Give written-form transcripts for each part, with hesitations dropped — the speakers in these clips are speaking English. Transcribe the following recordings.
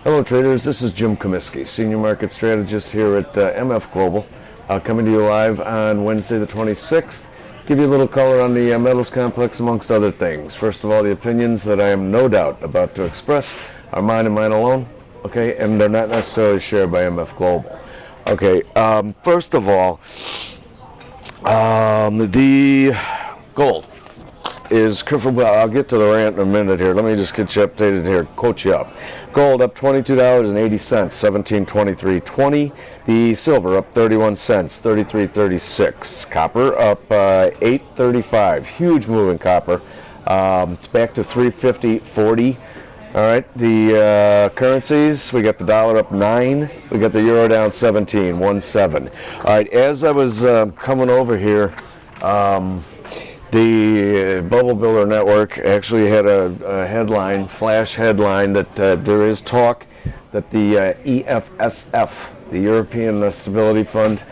Hello traders, this is Jim Comiskey, Senior Market Strategist here at MF Global, coming to you live on Wednesday the 26th. Give you a little color on the metals complex amongst other things. First of all, the opinions that I am no doubt about to express are mine and mine alone, okay, and they're not necessarily shared by MF Global. Okay, first of all, the gold is, well, I'll get to the rant in a minute here. Let me just get you updated here, coach you up. Gold up $22.80, 1723.20. The silver up 31 cents, 33.36. Copper up 8.35. Huge move in copper. It's back to 350.40. All right, the currencies, we got the dollar up 9. We got the euro down 17.17. All right, as I was coming over here, the Bubble Builder Network actually had a headline, flash headline, that there is talk that the EFSF, the European Stability Fund,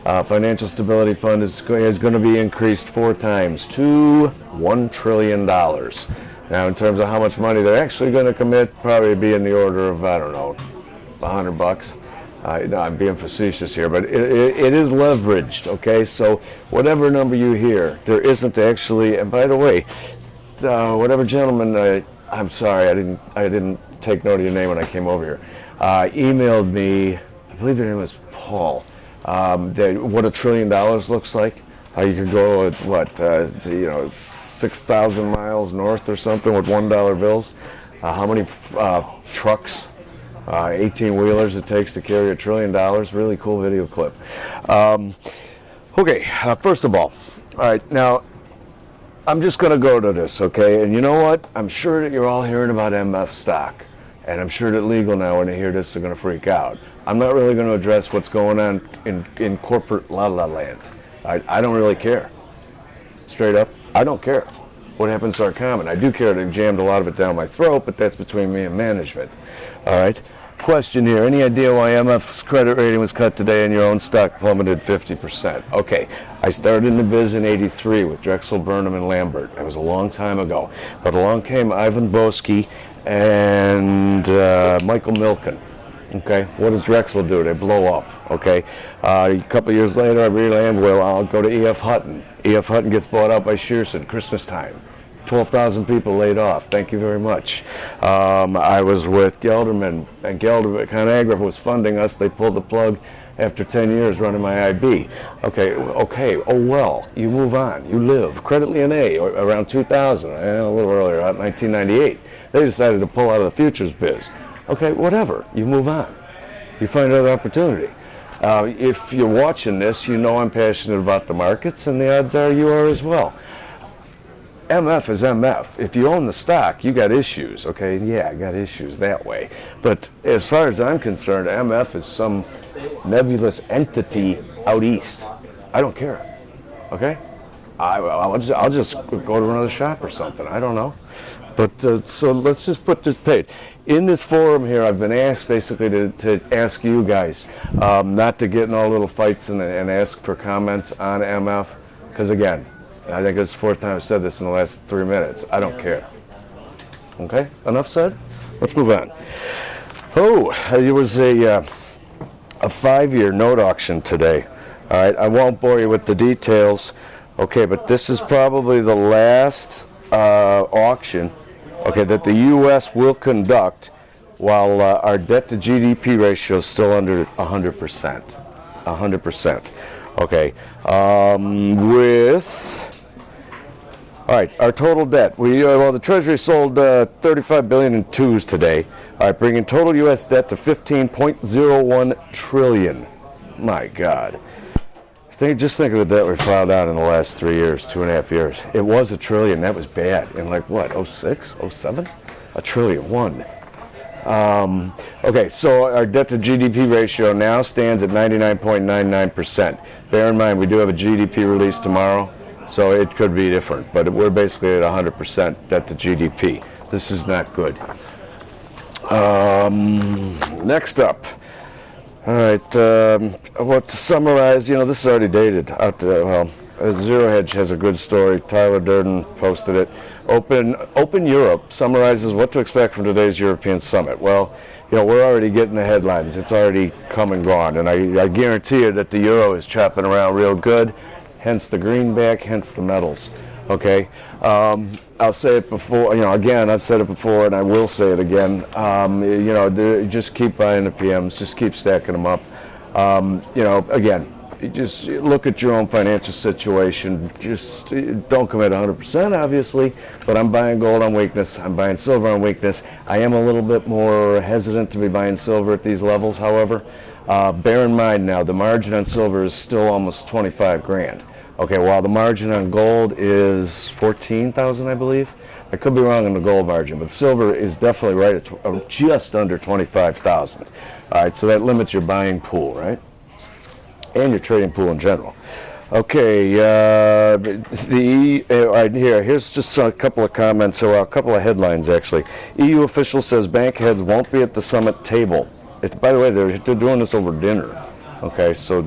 Financial Stability Fund, is going to be increased 4 times to $1 trillion. Now, in terms of how much money they're actually going to commit, probably be in the order of, I don't know, $100. No, I'm being facetious here, but it is leveraged, okay? So whatever number you hear, there isn't actually, and by the way, whatever gentleman, I'm sorry, I didn't take note of your name when I came over here, emailed me, I believe your name was Paul, what $1 trillion looks like. How you could go at, what, 6,000 miles north or something with $1 bills. How many trucks, 18-wheelers it takes to carry $1 trillion. Really cool video clip. Okay, first of all right, now I'm just going to go to this, okay? And you know what? I'm sure that you're all hearing about MF stock, and I'm sure that legal now, when they hear this, they're going to freak out. I'm not really going to address what's going on in corporate la-la land. I don't really care. Straight up, I don't care what happens to our common. I do care. They've jammed a lot of it down my throat, but that's between me and management. All right. Question here. Any idea why MF's credit rating was cut today and your own stock plummeted 50%? Okay. I started in the biz in '83 with Drexel, Burnham, and Lambert. That was a long time ago. But along came Ivan Boesky and Michael Milken. Okay, what does Drexel do? They blow up. Okay, a couple of years later, I reland. Well, I'll go to E.F. Hutton. E.F. Hutton gets bought out by Shearson. Christmas time, 12,000 people laid off. Thank you very much. I was with Gelderman, and Gelderman ConAgra was funding us. They pulled the plug after 10 years running my IB. Okay. Oh well, you move on. You live. Creditly an A around 2000, a little earlier, about 1998. They decided to pull out of the futures biz. Okay, whatever. You move on. You find another opportunity. If you're watching this, you know I'm passionate about the markets, and the odds are you are as well. MF is MF. If you own the stock, you got issues, okay? Yeah, I got issues that way. But as far as I'm concerned, MF is some nebulous entity out east. I don't care, okay? I'll just go to another shop or something. I don't know. But so let's just put this page. In this forum here, I've been asked basically to ask you guys not to get in all little fights and ask for comments on MF, because again, I think it's the 4th time I've said this in the last 3 minutes. I don't care. Okay, enough said? Let's move on. Oh, there was a 5-year note auction today. All right, I won't bore you with the details. Okay, but this is probably the last auction, okay, that the U.S. will conduct while our debt to GDP ratio is still under 100%. 100%. Okay. All right, our total debt. The Treasury sold $35 billion in twos today. All right, bringing total U.S. debt to $15.01 trillion. My God. Just think of the debt we filed out in the last 3 years, 2.5 years. It was $1 trillion. That was bad. In like what, 06, 07? $1 trillion, one. Okay, so our debt to GDP ratio now stands at 99.99%. Bear in mind, we do have a GDP release tomorrow, so it could be different. But we're basically at 100% debt to GDP. This is not good. Next up. All right, to summarize, this is already dated. Zero Hedge has a good story. Tyler Durden posted it. Open Europe summarizes what to expect from today's European summit. Well, we're already getting the headlines. It's already come and gone, and I guarantee you that the euro is chopping around real good, hence the greenback, hence the metals. Okay, I'll say it before. Again, I've said it before, and I will say it again. Just keep buying the PMs, just keep stacking them up. Again, just look at your own financial situation. Just don't commit 100%, obviously, but I'm buying gold on weakness. I'm buying silver on weakness. I am a little bit more hesitant to be buying silver at these levels, however. Bear in mind now, the margin on silver is still almost 25 grand. Okay, while the margin on gold is 14,000, I believe. I could be wrong on the gold margin, but silver is definitely right at just under 25,000. All right, so that limits your buying pool, right? And your trading pool in general. Okay, here's just a couple of comments, or a couple of headlines actually. EU official says bank heads won't be at the summit table. By the way, they're doing this over dinner. Okay, so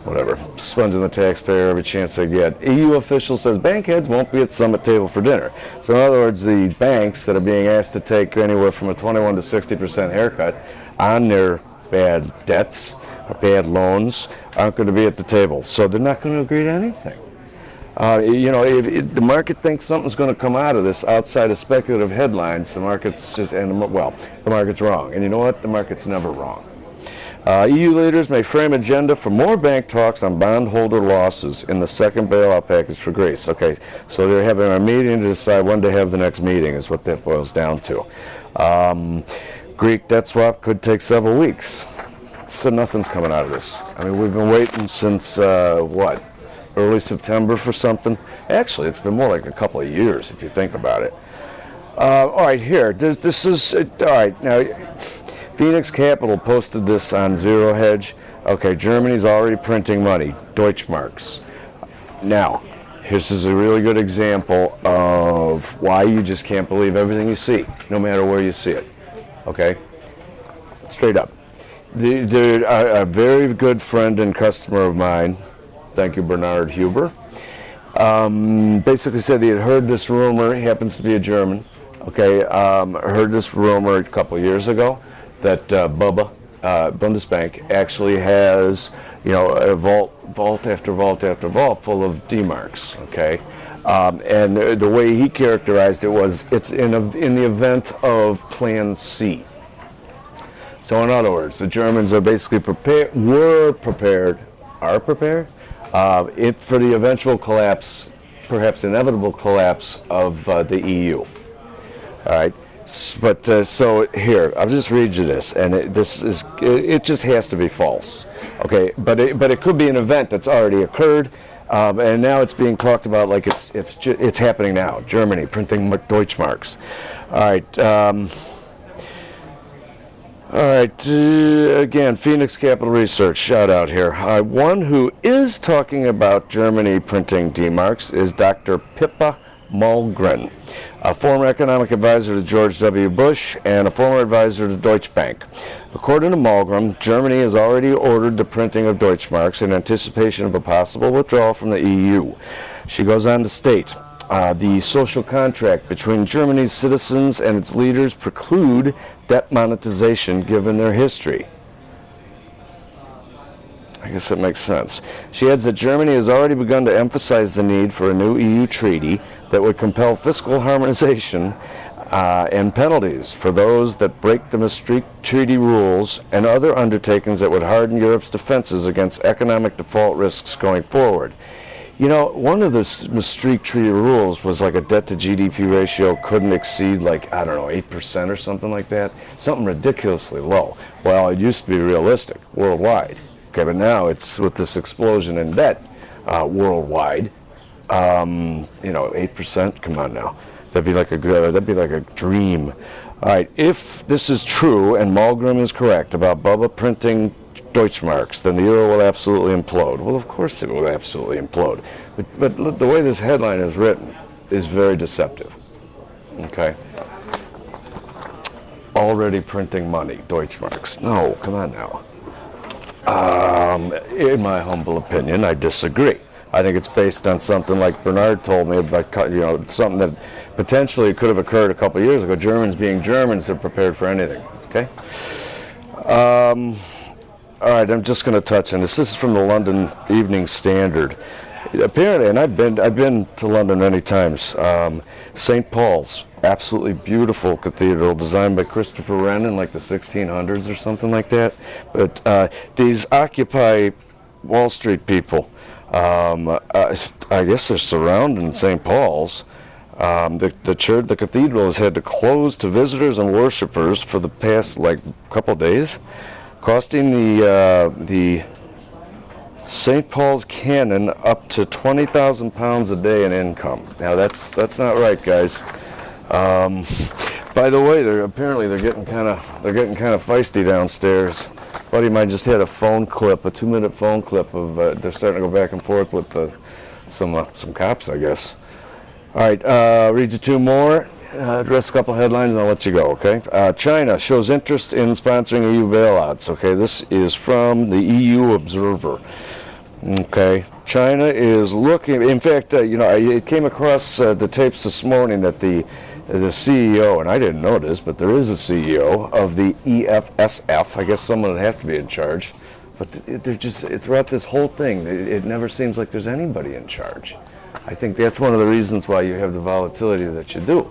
whatever, sponging the taxpayer every chance they get. EU official says bank heads won't be at summit table for dinner. So in other words, the banks that are being asked to take anywhere from a 21 to 60% haircut on their bad debts or bad loans aren't going to be at the table. So they're not going to agree to anything. If the market thinks something's going to come out of this outside of speculative headlines, the market's wrong. And you know what? The market's never wrong. EU leaders may frame agenda for more bank talks on bondholder losses in the second bailout package for Greece. Okay, so they're having a meeting to decide when to have the next meeting is what that boils down to. Greek debt swap could take several weeks. So nothing's coming out of this. I mean, we've been waiting since, early September for something? Actually, it's been more like a couple of years if you think about it. All right, here. This is, all right, now, Phoenix Capital posted this on Zero Hedge. Okay, Germany's already printing money, Deutschmarks. Now, this is a really good example of why you just can't believe everything you see, no matter where you see it. Okay? Straight up. A very good friend and customer of mine, thank you, Bernard Huber, basically said he had heard this rumor. He happens to be a German. Okay, heard this rumor a couple of years ago that Bundesbank actually has, a vault after vault after vault full of D-marks. Okay, and the way he characterized it was it's in the event of Plan C. So in other words, the Germans are basically are prepared for the eventual collapse, perhaps inevitable collapse of the EU. All right, but so here, I'll just read you this, and it just has to be false. Okay, but it could be an event that's already occurred, and now it's being talked about like it's happening now. Germany printing Deutschmarks. All right. All right, again, Phoenix Capital Research, shout out here. One who is talking about Germany printing D-marks is Dr. Pippa Malmgren, a former economic advisor to George W. Bush and a former advisor to Deutsche Bank. According to Malmgren, Germany has already ordered the printing of Deutschmarks in anticipation of a possible withdrawal from the EU. She goes on to state, the social contract between Germany's citizens and its leaders preclude debt monetization given their history. I guess that makes sense. She adds that Germany has already begun to emphasize the need for a new EU treaty that would compel fiscal harmonization and penalties for those that break the Maastricht Treaty rules and other undertakings that would harden Europe's defenses against economic default risks going forward. One of the Maastricht Treaty rules was like a debt to GDP ratio couldn't exceed 8% or something like that. Something ridiculously low. Well, it used to be realistic worldwide. Okay, but now it's with this explosion in debt worldwide. 8%. Come on now, that'd be like a dream. All right, if this is true and Malmgren is correct about Bubba printing Deutschmarks, then the euro will absolutely implode. Well, of course it will absolutely implode. But the way this headline is written is very deceptive. Okay? Already printing money, Deutschmarks. No, come on now. In my humble opinion, I disagree. I think it's based on something like Bernard told me about, something that potentially could have occurred a couple of years ago. Germans being Germans, they're prepared for anything. Okay. All right, I'm just going to touch on this. This is from the London Evening Standard. Apparently, and I've been to London many times. St. Paul's, absolutely beautiful cathedral, designed by Christopher Wren in like the 1600s or something like that. But these Occupy Wall Street people, I guess they're surrounding St. Paul's. The church, the cathedral, has had to close to visitors and worshipers for the past couple days, costing the St. Paul's canon up to £20,000 a day in income. Now that's not right, guys. By the way, they're getting kind of feisty downstairs. A buddy of mine just had a 2-minute phone clip of they're starting to go back and forth with some cops, I guess. All right, read you two more. Address a couple headlines and I'll let you go, okay? China shows interest in sponsoring EU bailouts, okay? This is from the EU Observer, okay? China is looking, in fact, I came across the tapes this morning that the CEO, and I didn't know this, but there is a CEO of the EFSF. I guess someone would have to be in charge, but they're just, throughout this whole thing, it never seems like there's anybody in charge. I think that's one of the reasons why you have the volatility that you do.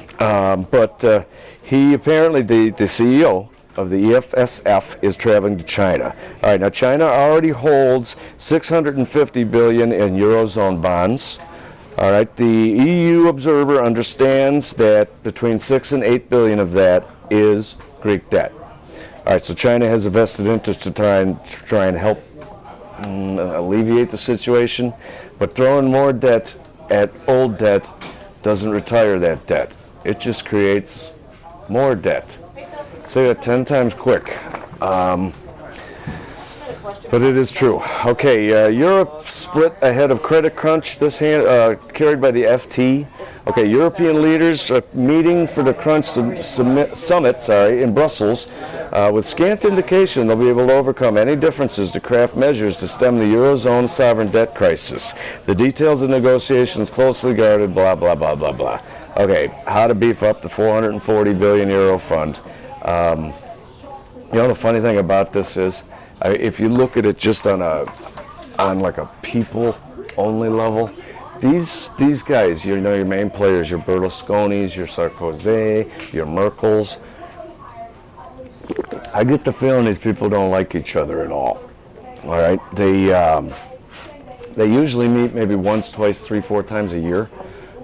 But he apparently, the CEO of the EFSF is traveling to China. All right, now China already holds 650 billion in Eurozone bonds. All right, the EU Observer understands that between 6 and 8 billion of that is Greek debt. All right, so China has a vested interest to try and help alleviate the situation, but throwing more debt at old debt doesn't retire that debt. It just creates more debt. Say that 10 times quick. But it is true. Okay, Europe split ahead of credit crunch, this carried by the FT. Okay, European leaders are meeting for the crunch summit in Brussels. With scant indication they'll be able to overcome any differences to craft measures to stem the Eurozone sovereign debt crisis. The details of negotiations closely guarded, blah, blah, blah, blah, blah. Okay, how to beef up the 440 billion euro fund. The funny thing about this is, if you look at it just on like a people only level, these guys, your main players, your Berlusconis, your Sarkozy, your Merkels, I get the feeling these people don't like each other at all. All right, they usually meet maybe once, twice, 3, 4 times a year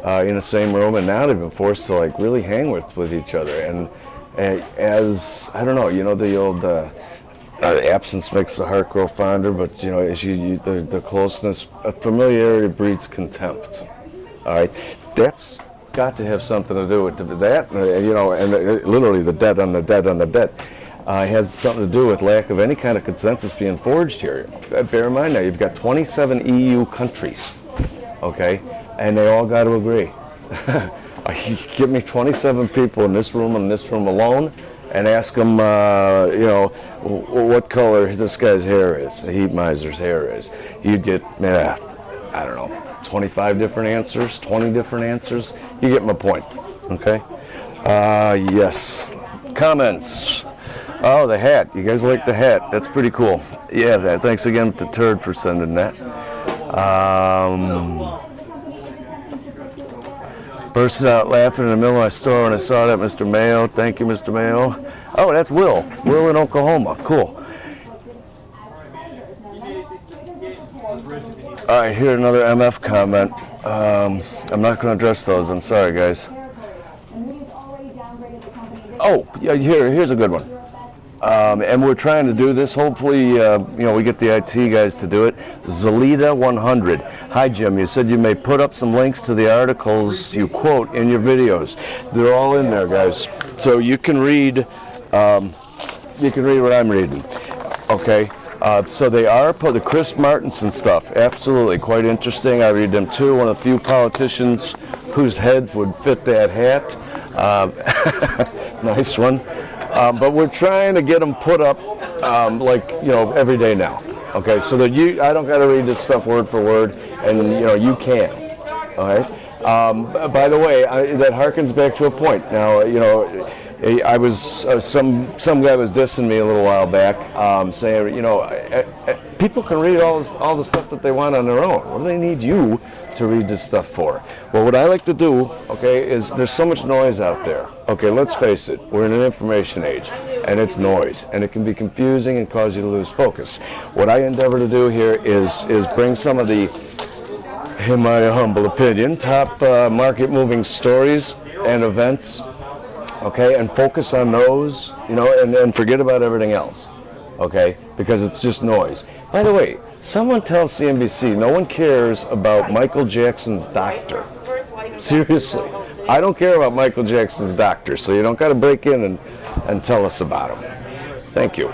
in the same room, and now they've been forced to really hang with each other. And as I don't know, the old absence makes the heart grow fonder, but as the closeness, familiarity breeds contempt. All right, that's got to have something to do with that. And literally the debt on the debt on the debt has something to do with lack of any kind of consensus being forged here. Bear in mind now, you've got 27 EU countries, okay, and they all got to agree. Give me 27 people in this room alone, and ask them, what color this guy's hair is, the heat miser's hair is. You'd get, I don't know, 25 different answers, 20 different answers. You get my point, okay? Yes. Comments. Oh, the hat. You guys like the hat. That's pretty cool. Yeah, thanks again to Turd for sending that. Bursted out laughing in the middle of my store when I saw that, Mr. Mayo. Thank you, Mr. Mayo. Oh, that's Will. Will in Oklahoma. Cool. All right, here another MF comment. I'm not going to address those. I'm sorry, guys. Oh, yeah, here's a good one. And we're trying to do this. Hopefully, we get the IT guys to do it. Zelida 100. Hi, Jim. You said you may put up some links to the articles you quote in your videos. They're all in there, guys. So you can read. What I'm reading. Okay. So they are the Chris Martenson stuff. Absolutely, quite interesting. I read them too. One of the few politicians whose heads would fit that hat. Nice one. But we're trying to get them put up every day now. Okay, so that I don't got to read this stuff word for word, and you can. All right. By the way, that harkens back to a point. Now, I was some guy was dissing me a little while back, saying, people can read all the stuff that they want on their own. What do they need you to read this stuff for? Well, what I like to do, okay, is there's so much noise out there. Okay, let's face it, we're in an information age, and it's noise, and it can be confusing and cause you to lose focus. What I endeavor to do here is bring some of the, in my humble opinion, top market-moving stories and events, okay, and focus on those, and forget about everything else, okay, because it's just noise. By the way, someone tells CNBC no one cares about Michael Jackson's doctor. Seriously, I don't care about Michael Jackson's doctor, so you don't got to break in and tell us about him. Thank you.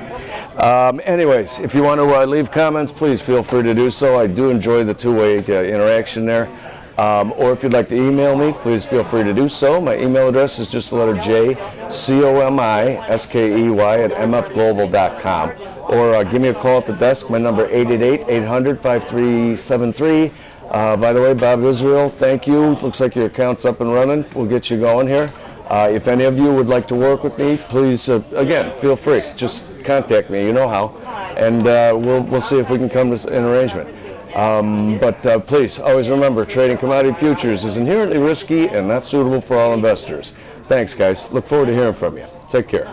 Anyways, if you want to leave comments, please feel free to do so. I do enjoy the two-way interaction there. Or if you'd like to email me, please feel free to do so. My email address is just the letter J, COMISKEY at mfglobal.com. Or give me a call at the desk. My number 888-800-5373. By the way, Bob Israel, thank you. Looks like your account's up and running. We'll get you going here. If any of you would like to work with me, please, again, feel free. Just contact me. You know how. And we'll see if we can come to an arrangement. But please, always remember, trading commodity futures is inherently risky and not suitable for all investors. Thanks, guys. Look forward to hearing from you. Take care.